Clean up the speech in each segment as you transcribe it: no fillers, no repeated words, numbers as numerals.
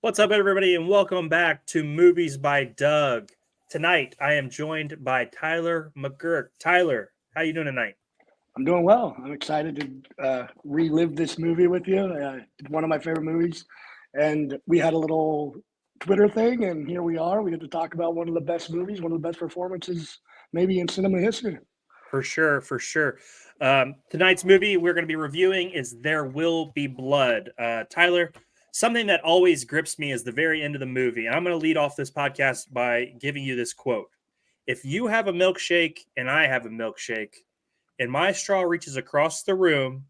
What's up, everybody, and welcome back to Movies by Doug. Tonight, I am joined by Tyler Mcguirk. Tyler, how you doing tonight? I'm doing well. I'm excited to relive this movie with you. It's one of my favorite movies, and we had a little Twitter thing, and here we are. We get to talk about one of the best movies, one of the best performances, maybe in cinema history. For sure, for sure. Tonight's movie we're going to be reviewing is There Will Be Blood. Tyler, something that always grips me is the very end of the movie. And I'm going to lead off this podcast by giving you this quote. If you have a milkshake and I have a milkshake, and my straw reaches across the room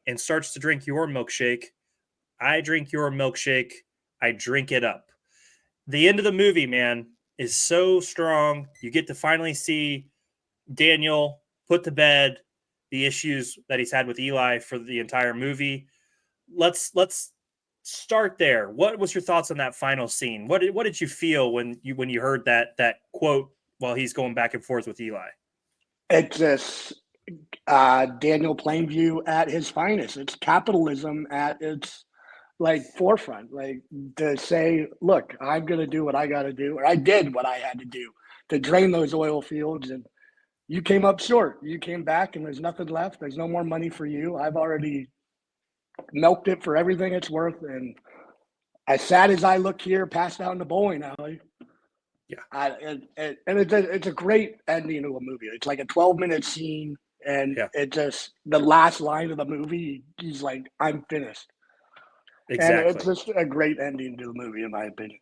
and starts to drink your milkshake, I drink your milkshake, I drink it up. The end of the movie, man, is so strong. You get to finally see Daniel put to bed the issues that he's had with Eli for the entire movie. Let's start there. What was your thoughts on that final scene? What did you feel when you heard that quote while he's going back and forth with Eli? It's just Daniel Plainview at his finest. It's capitalism at its forefront. Like to say, look, I'm gonna do what I got to do, or I did what I had to do to drain those oil fields, and you came up short. You came back, and there's nothing left. There's no more money for you. I've already milked it for everything it's worth. And as sad as I look here, passed out in the bowling alley, Yeah, it's a great ending to a movie. It's like a 12-minute scene, and yeah, it just the last line of the movie, he's like, "I'm finished," and it's exactly. just a great ending to the movie, in my opinion.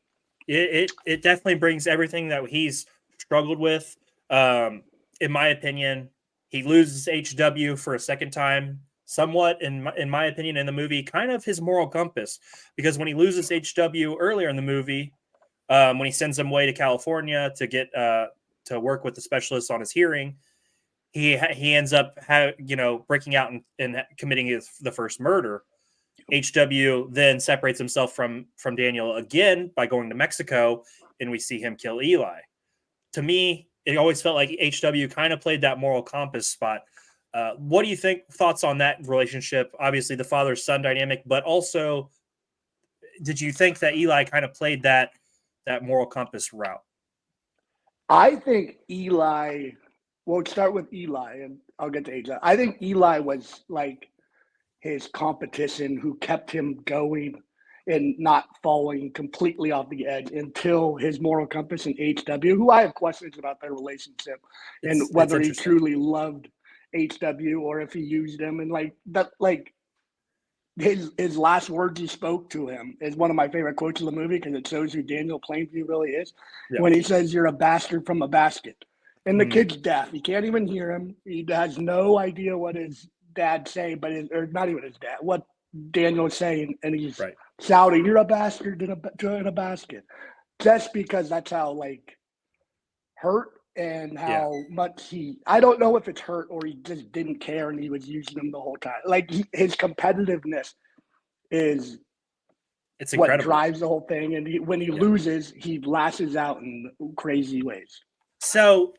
It definitely brings everything that he's struggled with. Um, in my opinion, he loses HW for a second time, somewhat in my opinion in the movie, kind of his moral compass, because when he loses HW earlier in the movie, when he sends him away to California to get to work with the specialist on his hearing, he ends up breaking out and committing the first murder. HW then separates himself from Daniel again by going to Mexico, and we see him kill Eli. To me, it always felt like HW kind of played that moral compass spot. What do you think? Thoughts on that relationship? Obviously, the father son dynamic, but also, did you think that Eli kind of played that moral compass route? I think Eli. We'll start with Eli, and I'll get to HW. I think Eli was like his competition who kept him going and not falling completely off the edge until his moral compass and HW, who I have questions about their relationship and It's whether he interesting. truly loved HW or if he used him, and like that, like his last words he spoke to him is one of my favorite quotes in the movie because it shows who Daniel Plainview really is. Yeah. When he says, "You're a bastard from a basket," and the Mm, kid's deaf, he can't even hear him. He has no idea what his dad's saying, but or not even his dad, what Daniel is saying, and he's right. shouting, "You're a bastard in a basket," just because that's how hurt and Yeah. how much I don't know if it's hurt or he just didn't care and he was using them the whole time. His competitiveness is It's what incredible. drives the whole thing. And when he Yeah. loses, he lashes out in crazy ways. So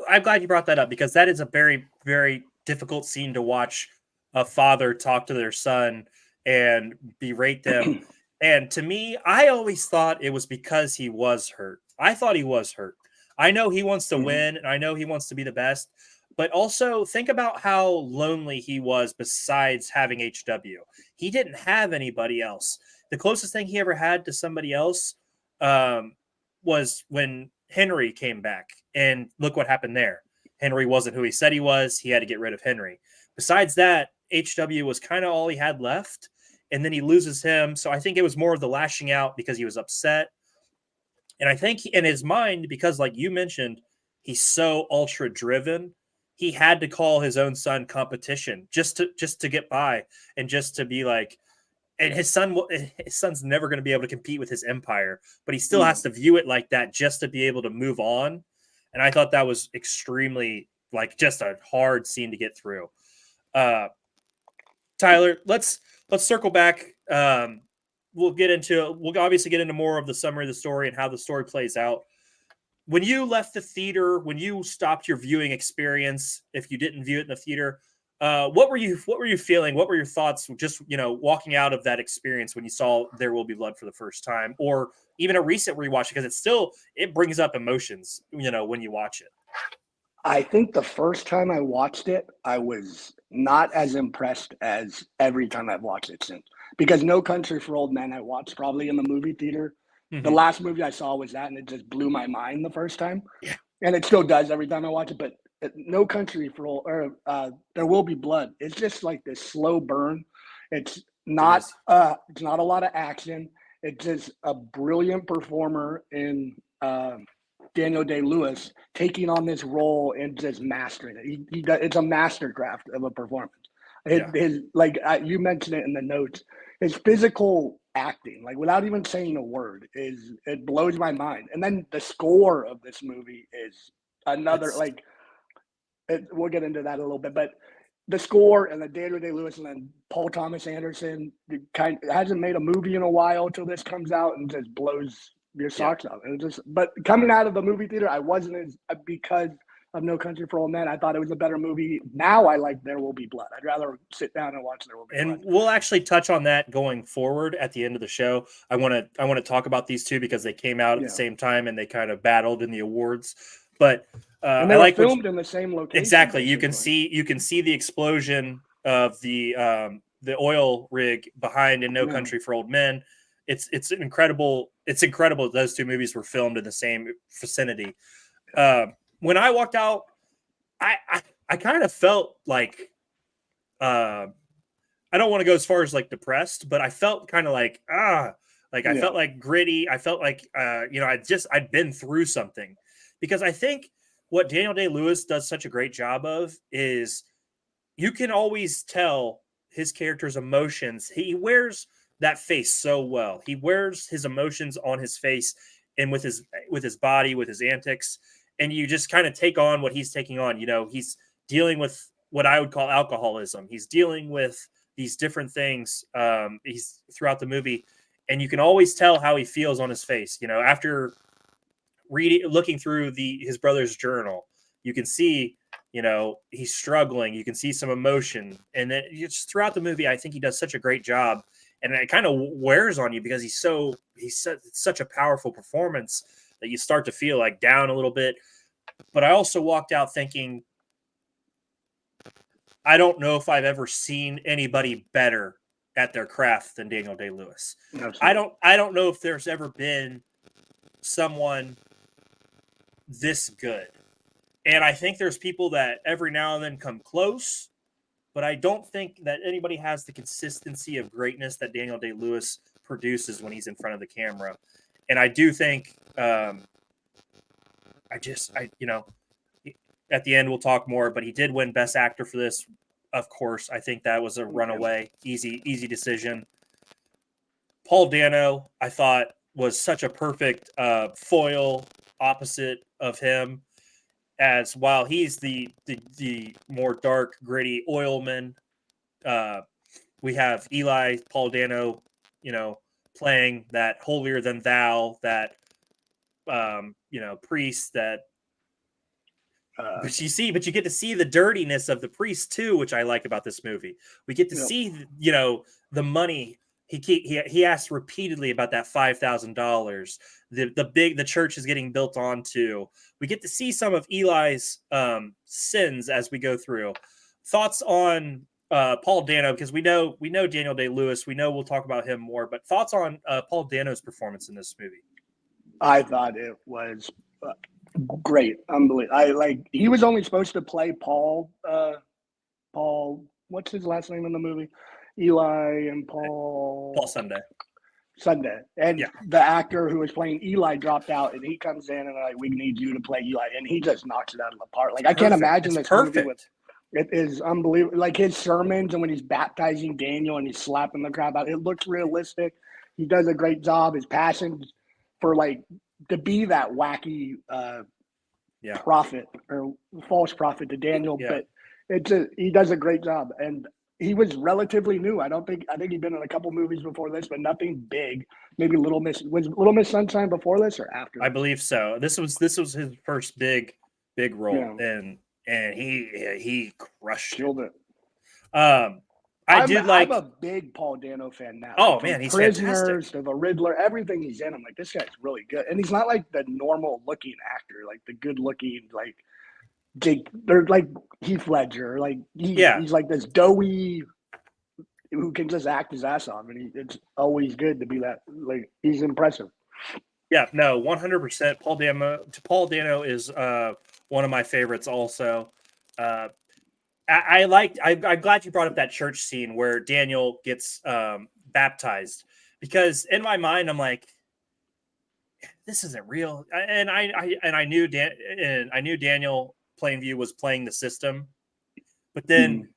I'm glad you brought that up because that is a very, very difficult scene to watch a father talk to their son and berate them. And to me, I always thought it was because he was hurt. I thought he was hurt. I know he wants to Mhm. win and I know he wants to be the best, but also think about how lonely he was besides having HW. He didn't have anybody else. The closest thing he ever had to somebody else um, was when Henry came back, and look what happened there. Henry wasn't who he said he was. He had to get rid of Henry. Besides that, HW was kind of all he had left, and then he loses him. So I think it was more of the lashing out because he was upset. And I think in his mind, because like you mentioned, he's so ultra driven, he had to call his own son competition just to get by and just to be like, and his son's never going to be able to compete with his empire, but he still has Mhm. to view it like that just to be able to move on. And I thought that was extremely like just a hard scene to get through. uh Tyler, let's circle back. We'll obviously get into more of the summary of the story and how the story plays out. When you left the theater, when you stopped your viewing experience, if you didn't view it in the theater, What were you feeling? What were your thoughts? Just walking out of that experience when you saw There Will Be Blood for the first time, or even a recent rewatch, because it brings up emotions. When you watch it. I think the first time I watched it, I was not as impressed as every time I've watched it since. Because No Country for Old Men, I watched probably in the movie theater. The Mm-hmm. last movie I saw was that, and it just blew my mind the first time. Yeah. And it still does every time I watch it. But No Country for Old, or There Will Be Blood. It's just like this slow burn. It's not. It's not a lot of action. It's just a brilliant performer in Daniel Day-Lewis taking on this role and just mastering it. It's a mastercraft of a performance. His like you mentioned it in the notes, his physical acting, like without even saying a word, it blows my mind. And then the score of this movie is another we'll get into that a little bit, but the score and the Daniel Day-Lewis and then Paul Thomas Anderson hasn't made a movie in a while until this comes out and just blows your socks off. And but coming out of the movie theater, I wasn't because of No Country for Old Men. I thought it was a better movie. Now I like There Will Be Blood. I'd rather sit down and watch There Will Be Blood. And we'll actually touch on that going forward at the end of the show. I want to talk about these two because they came out at the same time and they kind of battled in the awards. But and they were filmed in the same location. Exactly. Basically. You can see the explosion of the oil rig behind in No Country for Old Men. It's incredible. It's incredible that those two movies were filmed in the same vicinity. When I walked out, I kind of felt like I don't want to go as far as like depressed, but I felt kind of like I felt like gritty. I felt like I'd been through something, because I think what Daniel Day-Lewis does such a great job of is you can always tell his character's emotions. He wears that face so well. He wears his emotions on his face and with his body, with his antics, and you just kind of take on what he's taking on. He's dealing with what I would call alcoholism. He's dealing with these different things he's throughout the movie, and you can always tell how he feels on his face. After looking through his brother's journal, you can see he's struggling. You can see some emotion, and then just throughout the movie, I think he does such a great job, and it kind of wears on you because he's such a powerful performance that you start to feel like down a little bit. But I also walked out thinking, I don't know if I've ever seen anybody better at their craft than Daniel Day-Lewis. Absolutely. I don't know if there's ever been someone this good. And I think there's people that every now and then come close, but I don't think that anybody has the consistency of greatness that Daniel Day-Lewis produces when he's in front of the camera. And I do think at the end we'll talk more, but he did win Best Actor for this. Of course, I think that was a runaway, easy decision. Paul Dano, I thought, was such a perfect foil opposite of him, as while he's the more dark, gritty oilman. We have Eli Paul Dano, playing that holier than thou, that priest that. But you get to see the dirtiness of the priest too, which I like about this movie. We get to see, the money he asked repeatedly about that $5,000. The church is getting built onto. We get to see some of Eli's sins as we go through. Thoughts on Paul Dano, because we know Daniel Day-Lewis. We know we'll talk about him more, but thoughts on Paul Dano's performance in this movie? I thought it was great, unbelievable. He was only supposed to play Paul. What's his last name in the movie? Eli and Paul Sunday. And the actor who was playing Eli dropped out, and he comes in and we need you to play Eli, and he just knocks it out of the park. I can't imagine this movie with. It is unbelievable. Like his sermons and when he's baptizing Daniel and he's slapping the crap out, it looks realistic. He does a great job. His passion for to be that wacky prophet or false prophet to Daniel, but he does a great job. And he was relatively new. I think he'd been in a couple movies before this, but nothing big. Maybe Little Miss Sunshine before this or after? I believe so. This was his first big role, and he crushed it. I I'm did like. a big Paul Dano fan now. Like Oh from man, he's fantastic. Prisoners to the Riddler, everything he's in, I'm like, this guy's really good. And he's not like the normal looking actor, like the good looking, like Jake. They're like Heath Ledger. Like Yeah, he's like this doughy who can just act his ass off, and it's always good to be that. Like he's impressive. yeah, no, 100%. Paul Dano is one of my favorites. Also, uh, I'm glad you brought up that church scene where Daniel gets baptized, because in my mind I'm like, this isn't real, and I knew Daniel Plainview was playing the system, but then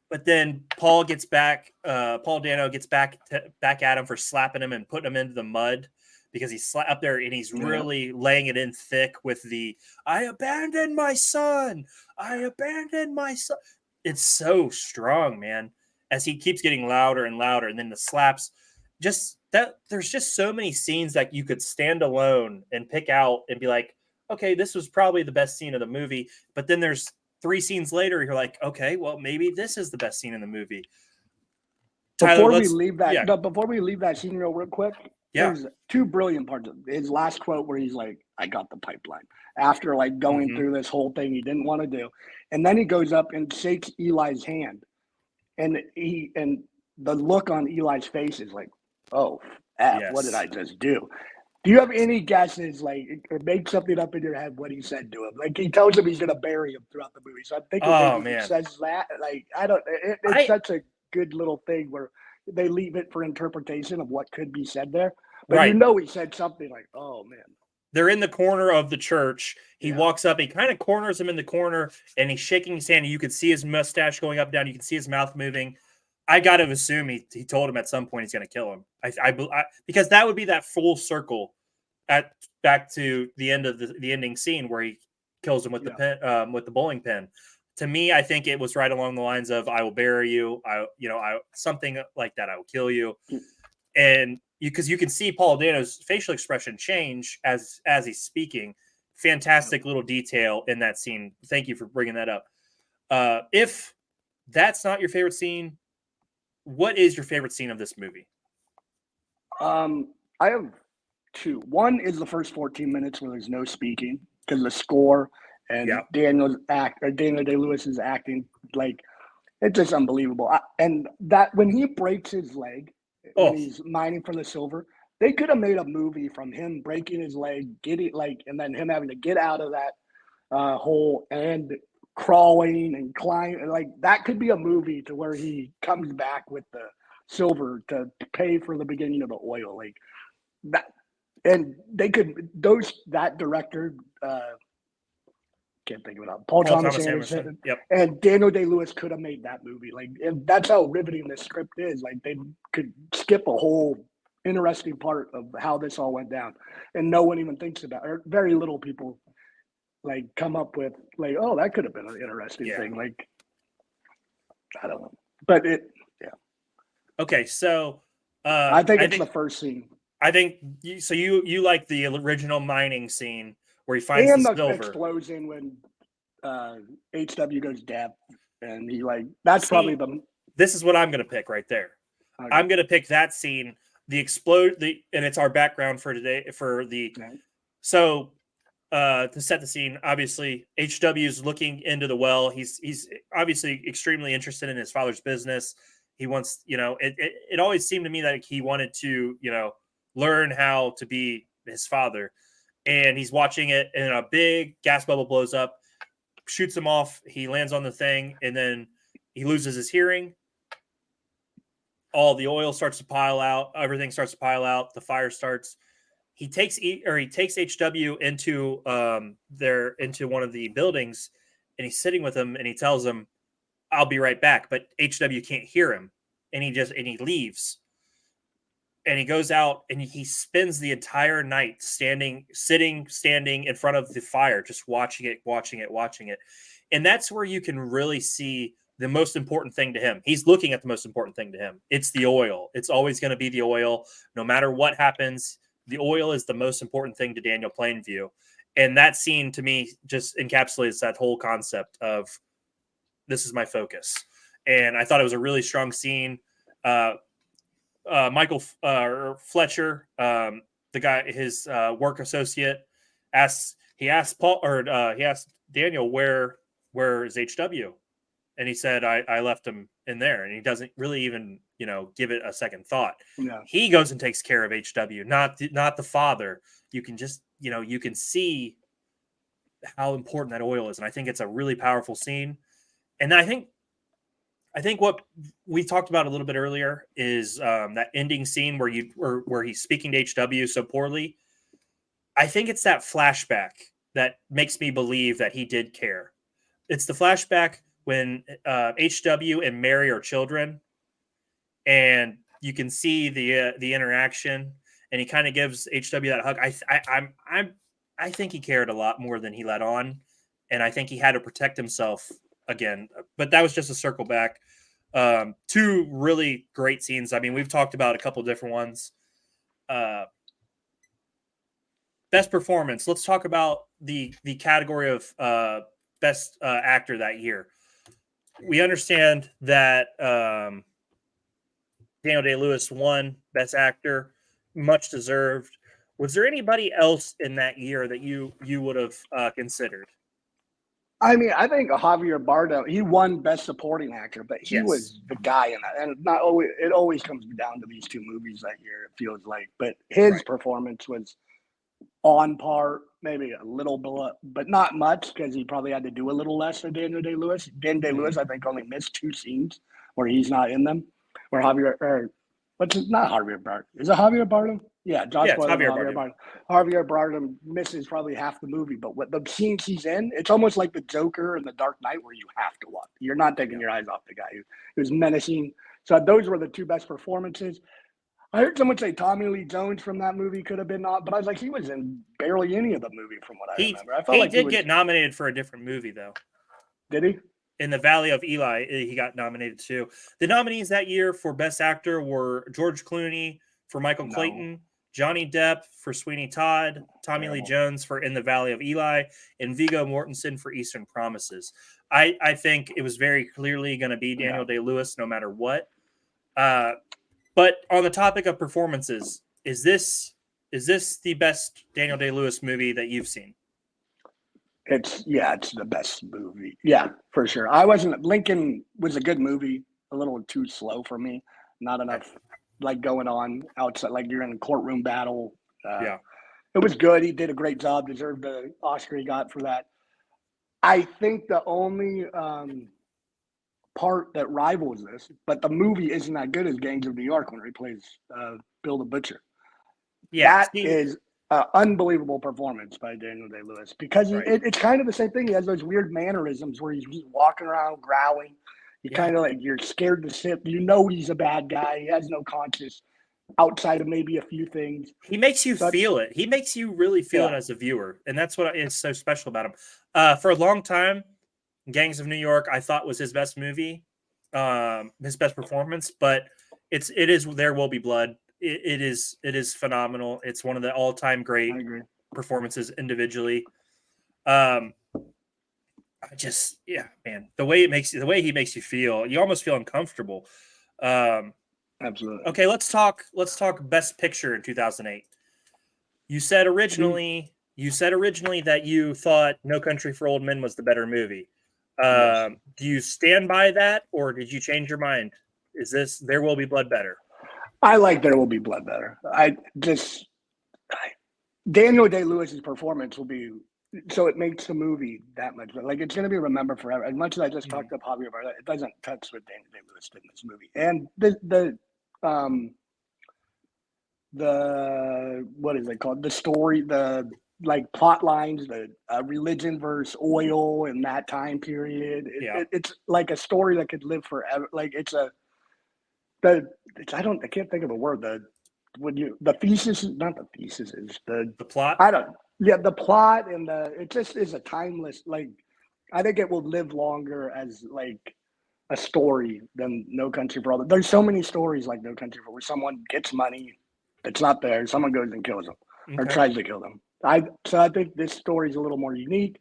Paul Dano gets back at him for slapping him and putting him into the mud, because he's up there and he's Yeah. really laying it in thick with the I abandoned my son. I abandoned my son. It's so strong, man. As he keeps getting louder and louder, and then the slaps, just that there's just so many scenes that you could stand alone and pick out and be like, okay, this was probably the best scene of the movie. But then there's 3 scenes later, you're like, okay, well, maybe this is the best scene in the movie. Tyler, Before we let's leave that, yeah, no, before we leave that scene real quick, yeah. there's two brilliant parts of his last quote where he's like, "I got the pipeline." After like going Mm-hmm. through this whole thing he didn't want to do, and then he goes up and shakes Eli's hand, and the look on Eli's face is like, "Oh, f, what did Yes. I just do?" Do you have any guesses, like, or make something up in your head what he said to him? Like, he tells him he's going to bury him throughout the movie. So I'm thinking Oh maybe he man. says that. Like, I don't. It's I such a good little thing where they leave it for interpretation of what could be said there. But right. he said something like, "Oh man, They're in the corner of the church. He yeah, walks up, he kind of corners him in the corner, and he's shaking his hand. And you can see his mustache going up and down. You can see his mouth moving. I got to assume he told him at some point he's going to kill him. Because that would be that full circle at back to the end of the ending scene where he kills him with the yeah, pen, with the bowling pin. To me, I think it was right along the lines of "I will bury you," I something like that. I will kill you, and because you can see Paul Dano's facial expression change as he's speaking. Fantastic little detail in that scene. Thank you for bringing that up. If that's not your favorite scene, what is your favorite scene of this movie? I have two. One is the first 14 minutes where there's no speaking because the score and Yeah. Daniel Day Lewis's acting, like it's just unbelievable. And that when he breaks his leg, when Oh, he's mining for the silver, they could have made a movie from him breaking his leg, getting like, and then him having to get out of that hole and crawling and climbing. Like that could be a movie to where he comes back with the silver to pay for the beginning of the oil. Like that, and they could those that director. Can't think of it. Paul Paul Thomas Thomas Anderson. Anderson Yep. and Daniel Day Lewis could have made that movie. Like, and that's how riveting this script is. Like, they could skip a whole interesting part of how this all went down, and no one even thinks about it. Or very little people like come up with like, oh, that could have been an interesting Yeah. thing. Like, I don't know, but yeah. Okay, so I think I it's the think first scene you like the original mining scene where he finds the and the silver. explosion when HW goes deaf, and he like that's probably See, the this is what I'm going to pick right there. okay. I'm going to pick that scene, and it's our background for today for the Right. so to set the scene. Obviously, HW is looking into the well. He's obviously extremely interested in his father's business. He wants, it always seemed to me that he wanted to, learn how to be his father. And he's watching it, and a big gas bubble blows up, shoots him off. He lands on the thing, and then he loses his hearing. All the oil starts to pile out. Everything starts to pile out. The fire starts. He takes HW into one of the buildings, and he's sitting with him, and he tells him, "I'll be right back." But HW can't hear him, and he leaves, and he goes out, and he spends the entire night standing in front of the fire, just watching it. And that's where you can really see the most important thing to him. He's looking at the most important thing to him. It's the oil. It's always going to be the oil. No matter what happens, the oil is the most important thing to Daniel Plainview. And that scene to me just encapsulates that whole concept of this is my focus. and I thought it was a really strong scene. Michael Fletcher, the guy, his work associate, he asked Daniel where is HW, and he said I left him in there, and he doesn't really even give it a second thought. Yeah. He goes and takes care of HW, not the father. You can just you can see how important that oil is, and I think it's a really powerful scene. And I think what we talked about a little bit earlier is that ending scene where he's speaking to HW so poorly. I think it's that flashback that makes me believe that he did care. It's the flashback when HW and Mary are children, and you can see the interaction, and he kind of gives HW that hug. I think he cared a lot more than he let on, and I think he had to protect himself again. But that was just a circle back. Two really great scenes. I mean, we've talked about a couple different ones. Best performance. Let's talk about the category of best actor that year. We understand that Daniel Day-Lewis won Best Actor, much deserved. Was there anybody else in that year that you would have considered? I mean, I think Javier Bardem, he won Best Supporting Actor, but he Yes. was the guy in that. And not always, it always comes down to these two movies that year, it feels like. But his performance was on par, maybe a little below, but not much, because he probably had to do a little less than Daniel Day-Lewis. Dan Day-Lewis, I think, only missed 2 scenes where he's not in them. Where not Javier Bardem. Is it Javier Bardem? Yeah, Josh Brolin, Javier Bardem. Javier Bardem misses probably half the movie, but what the scenes he's in, it's almost like the Joker and the Dark Knight, where you have to watch. You're not taking your eyes off the guy who's menacing. So those were the 2 best performances. I heard someone say Tommy Lee Jones from that movie could have been not, but I was like, he was in barely any of the movie from what I remember. I felt like he did get nominated for a different movie though. Did he? In the Valley of Eli, he got nominated too. The nominees that year for Best Actor were George Clooney for Michael Clayton, Johnny Depp for Sweeney Todd, Tommy Lee Jones for In the Valley of Eli, and Viggo Mortensen for Eastern Promises. I think it was very clearly going to be Daniel Day-Lewis no matter what. But on the topic of performances, is this the best Daniel Day-Lewis movie that you've seen? It's the best movie. Yeah, for sure. Lincoln was a good movie, a little too slow for me. Not enough like going on outside, like you're in a courtroom battle. It was good. He did a great job, deserved the Oscar he got for that. I think the only part that rivals this, but the movie isn't that good as Gangs of New York, when he plays Bill the Butcher. Yeah, that is an unbelievable performance by Daniel Day-Lewis, because it's kind of the same thing. He has those weird mannerisms where he's walking around growling. Kind of like you're scared to sit. He's a bad guy. He has no conscience outside of maybe a few things. He makes you feel it. He makes you really feel it as a viewer, and that's what is so special about him. For a long time, Gangs of New York, I thought, was his best movie, his best performance, but it is There Will Be Blood. It is phenomenal. It's one of the all-time great performances individually. Man, the way he makes you feel, you almost feel uncomfortable. Absolutely. Okay, let's talk Best Picture in 2008. You said originally that you thought No Country for Old Men was the better movie. Do you stand by that, or did you change your mind? Is this There Will Be Blood better? I like There Will Be Blood better. Daniel Day-Lewis's performance will be, so it makes the movie that much better. Like, it's going to be remembered forever. As much as I just talked up Javier Bardem, it doesn't touch what Daniel Day-Lewis did in this movie. And the what is it called? The story, the like plot lines, the religion versus oil in that time period. It's like a story that could live forever. Like I can't think of a word. The thesis is not the thesis is the plot. The plot and it just is a timeless, like, I think it will live longer as like a story than No Country for Old Men. There's so many stories like No Country for where someone gets money that's not there, someone goes and kills them or tries to kill them. So I think this story is a little more unique,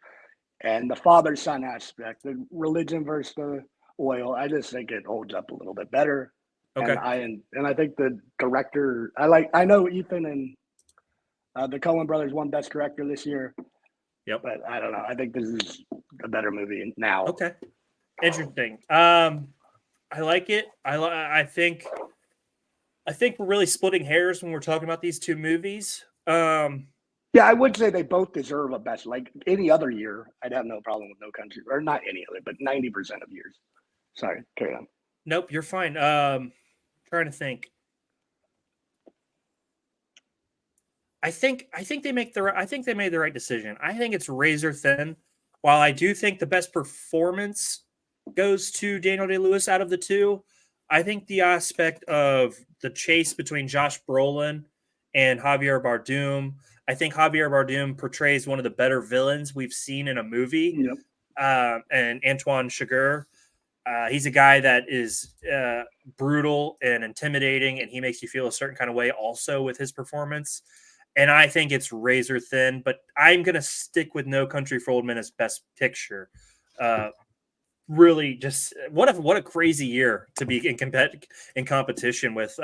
and the father-son aspect, the religion versus the Oil. I just think it holds up a little bit better. Okay. And I think the director. I know Ethan and the Coen brothers won Best Director this year, Yep. but I don't know. I think this is a better movie now. Okay. Interesting. I like it. I think we're really splitting hairs when we're talking about these two movies. Yeah, I would say they both deserve a best. Like any other year, I'd have no problem with No Country, or not any other, but 90% of years. Sorry, carry on. Nope, you're fine. Trying to think. I think they made the right decision. I think it's razor thin. While I do think the best performance goes to Daniel Day-Lewis out of the two, I think the aspect of the chase between Josh Brolin and Javier Bardem, I think Javier Bardem portrays one of the better villains we've seen in a movie. Yep. And Antoine Chigurh, he's a guy that is brutal and intimidating, and he makes you feel a certain kind of way also with his performance. And I think it's razor thin, but I'm going to stick with No Country for Old Men as Best Picture. Really, just what a crazy year to be in competition with.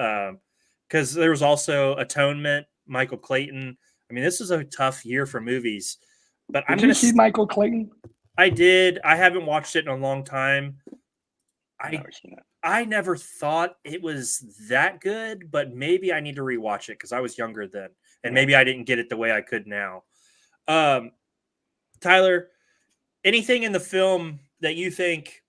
Because there was also Atonement, Michael Clayton. I mean, this is a tough year for movies. But Did you see Michael Clayton? I did. I haven't watched it in a long time. I never thought it was that good, but maybe I need to rewatch it because I was younger then, and maybe I didn't get it the way I could now. Tyler, anything in the film that you think,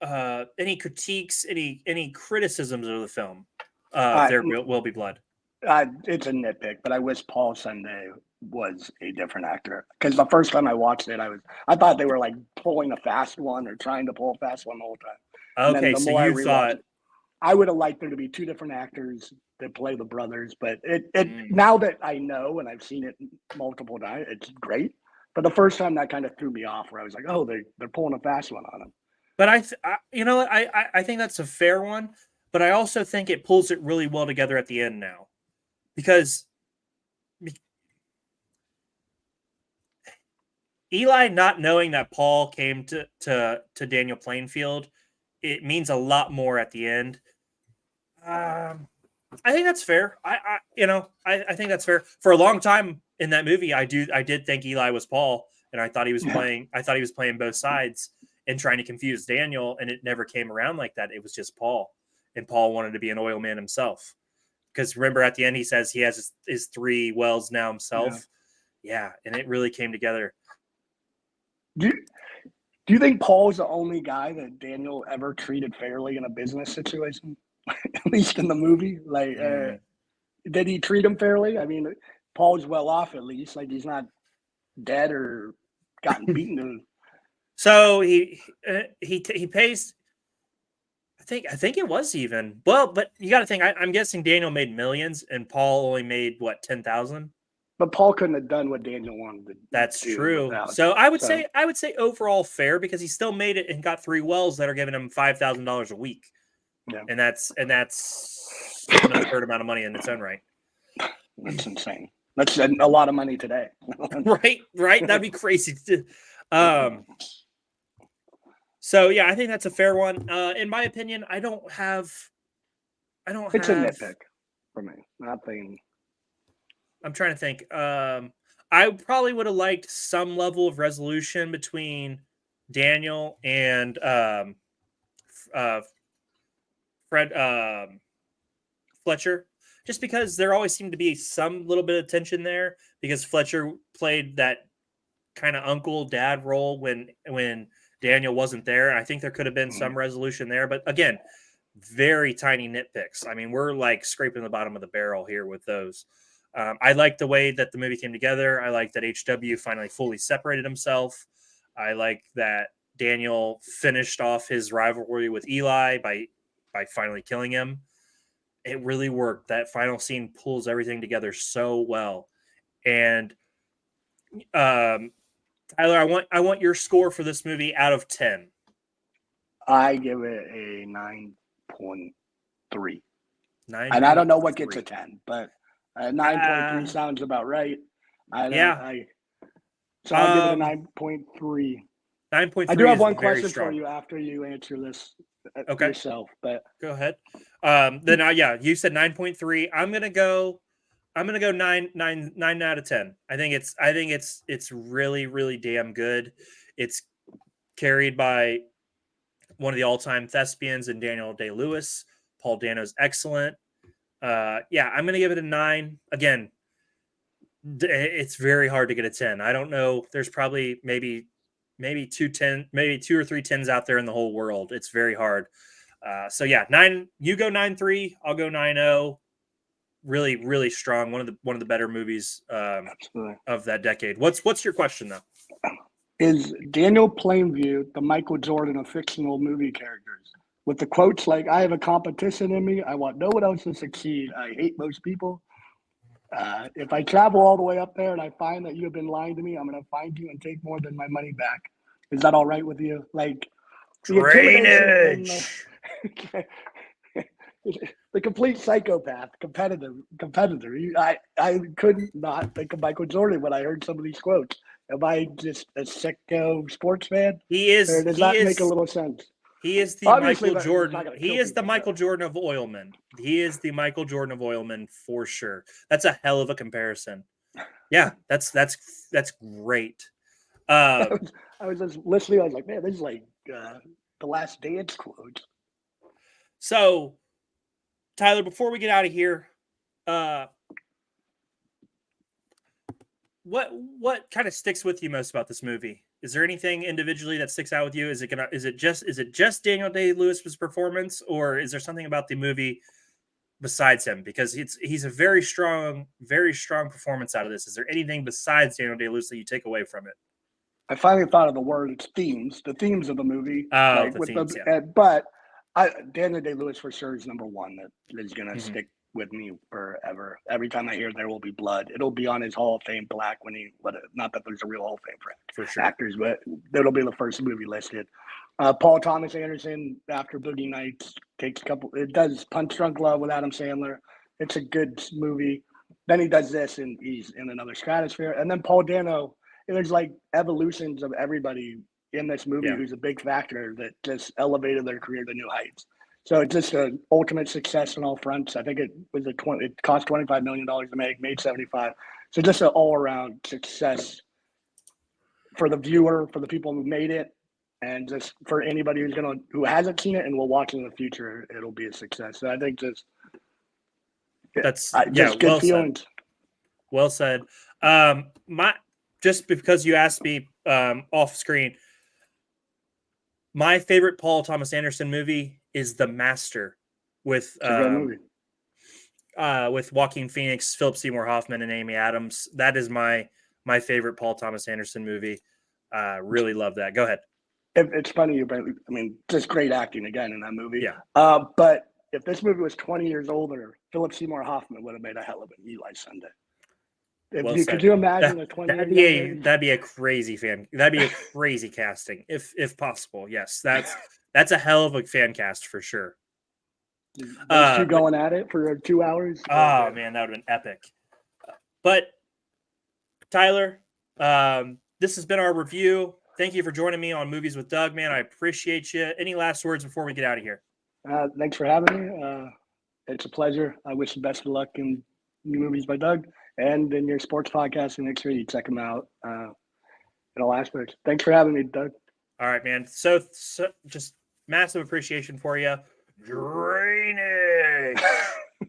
any critiques, any criticisms of the film? There will be blood. It's a nitpick, but I wish Paul Sunday was a different actor, because the first time I watched it, I thought they were like pulling a fast one or trying to pull a fast one the whole time. Okay, so you thought I would have liked there to be two different actors that play the brothers, but now that I know and I've seen it multiple times, it's great. But the first time that kind of threw me off, where I was like, oh, they're pulling a fast one on him. But I think that's a fair one. But I also think it pulls it really well together at the end now, because Eli not knowing that Paul came to Daniel Plainfield, it means a lot more at the end. I think that's fair. I think that's fair. For a long time in that movie, I did think Eli was Paul, and I thought he was playing. I thought he was playing both sides and trying to confuse Daniel, and it never came around like that. It was just Paul, and Paul wanted to be an oil man himself. Because remember, at the end, he says he has his 3 wells now himself. Yeah, and it really came together. Do you think Paul's the only guy that Daniel ever treated fairly in a business situation? At least in the movie, like, did he treat him fairly? I mean, Paul's well off at least. Like, he's not dead or gotten beaten. So he pays. I think it was even. Well, but you got to think. I'm guessing Daniel made millions, and Paul only made 10,000. But Paul couldn't have done what Daniel wanted to do. That's true. So I would say overall fair, because he still made it and got 3 wells that are giving him $5,000 a week. Yeah. And that's an absurd amount of money in its own right. That's insane. That's a lot of money today. Right. That'd be crazy. So yeah, I think that's a fair one. In my opinion, I don't have. It's a nitpick for me. Nothing. I'm trying to think. I probably would have liked some level of resolution between Daniel and Fletcher, just because there always seemed to be some little bit of tension there, because Fletcher played that kind of uncle dad role when Daniel wasn't there. And I think there could have been some resolution there, but again, very tiny nitpicks. I mean, we're like scraping the bottom of the barrel here with those. I like the way that the movie came together. I like that HW finally fully separated himself. I like that Daniel finished off his rivalry with Eli by finally killing him. It really worked. That final scene pulls everything together so well. And Tyler, I want your score for this movie out of 10. I give it a 9.3. 9. And I don't know what gets a 10, but 9.3 sounds about right. So I'll give it a 9.3. 9.3 I do have is one very question for strong. you after you answer this Okay, yourself, but go ahead. Then yeah, you said 9.3. I'm gonna go 9 out of 10. I think it's really, really damn good. It's carried by one of the all-time thespians in Daniel Day-Lewis. Paul Dano's excellent. Yeah, I'm gonna give it a 9. Again, it's very hard to get a 10. I don't know. There's probably maybe 2 maybe 2 or 3 10s out there in the whole world. It's very hard. So yeah, 9. You go 9.3. I'll go 9.0. Really, really strong. One of the better movies absolutely. of that decade. What's your question though? Is Daniel Plainview the Michael Jordan of fictional movie characters? With the quotes like, I have a competition in me. I want no one else to succeed. I hate most people. If I travel all the way up there and I find that you have been lying to me, I'm going to find you and take more than my money back. Is that all right with you? Like the intimidation and Drainage. the complete psychopath, competitor. I could not think of Michael Jordan when I heard some of these quotes. Am I just a sicko sports fan, He or is does he that make a is little sense? he is the Obviously, Michael that it's not Jordan. going to He kill is the people. Michael Jordan of oilmen. He is the Michael Jordan of oilmen for sure. That's a hell of a comparison. Yeah, that's great. Um, I was just listening. I was like, man, this is like the Last Dance quote. so Tyler, before we get out of here, uh, what kind of sticks with you most about this movie? Is there anything individually that sticks out with you? Is it just Daniel Day Lewis's performance, or is there something about the movie besides him? Because he's a very strong performance out of this. Is there anything besides Daniel Day Lewis that you take away from it? I finally thought of the word. It's themes. The themes of the movie, Oh, like the with the. themes, yeah. But Daniel Day Lewis for sure is number one. That is gonna Hmm. stick with me forever. Every time I hear "There Will Be Blood," it'll be on his Hall of Fame plaque when he. Not that there's a real Hall of Fame for For sure. actors, but it'll be the first movie listed. Paul Thomas Anderson after Boogie Nights takes a couple. It does Punch Drunk Love with Adam Sandler. It's a good movie. Then he does this, and he's in another stratosphere. And then Paul Dano. There's like evolutions of everybody in this movie Yeah. who's a big factor that just elevated their career to new heights. So it's just an ultimate success on all fronts. I think it was it cost $25 million to make, made 75. So just an all around success for the viewer, for the people who made it, and just for anybody who hasn't seen it and will watch it in the future, it'll be a success. So I think That's just good well said. feelings. Well said. My just because you asked me off screen, my favorite Paul Thomas Anderson movie is The Master with It's a great movie. with Joaquin Phoenix, Philip Seymour Hoffman, and Amy Adams. That is my favorite Paul Thomas Anderson movie. Really love that. Go ahead. It's funny, I mean, just great acting again in that movie. Yeah. But if this movie was 20 years older, Philip Seymour Hoffman would have made a hell of an Eli Sunday. Well said. Could you imagine a 20 That'd year be a crazy fan. That'd be a crazy casting if possible. Yes, that's a hell of a fan cast for sure. Those two going at it for 2 hours? Oh man, that would have been epic. But Tyler, this has been our review. Thank you for joining me on Movies with Doug, man. I appreciate you. Any last words before we get out of here? Thanks for having me. It's a pleasure. I wish you best of luck in New Movies by Doug and in your sports podcast. And make sure you check them out in all aspects. Thanks for having me, Doug. All right, man. So just massive appreciation for you. Drainage.